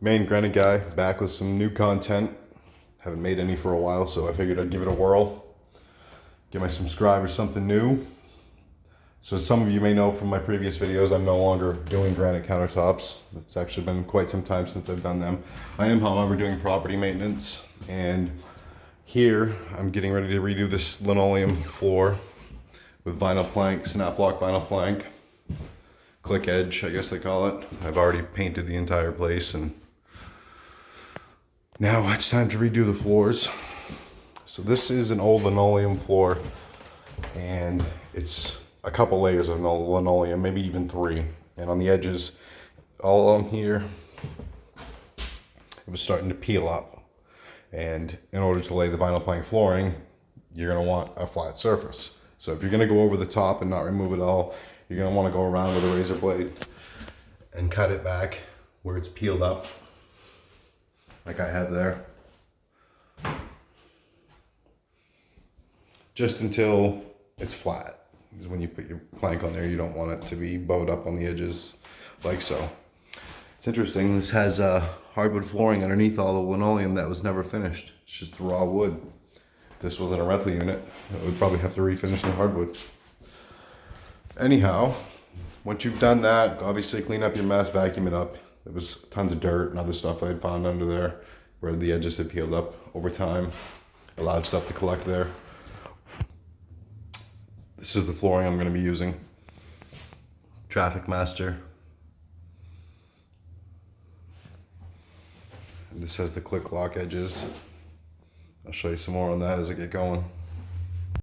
Main Granite Guy, back with some new content. Haven't made any for a while, so I figured I'd give it a whirl. Give my subscribers something new. So as some of you may know from my previous videos, I'm no longer doing granite countertops. It's actually been quite some time since I've done them. I am, however, doing property maintenance, and here I'm getting ready to redo this linoleum floor with vinyl plank, snap block vinyl plank, click edge, I guess they call it. I've already painted the entire place, and now it's time to redo the floors. So this is an old linoleum floor, and it's a couple layers of linoleum, maybe even 3. And on the edges, all along here, it was starting to peel up. And in order to lay the vinyl plank flooring, you're gonna want a flat surface. So if you're gonna go over the top and not remove it all, you're gonna wanna go around with a razor blade and cut it back where it's peeled up, like I have there. Just until it's flat. Because when you put your plank on there, you don't want it to be bowed up on the edges like so. It's interesting, this has hardwood flooring underneath all the linoleum that was never finished. It's just raw wood. If this wasn't a rental unit, it would probably have to refinish the hardwood. Anyhow, once you've done that, obviously clean up your mess, vacuum it up. There was tons of dirt and other stuff I had found under there where the edges had peeled up over time. Allowed stuff to collect there. This is the flooring I'm going to be using. Traffic Master. And this has the click lock edges. I'll show you some more on that as I get going.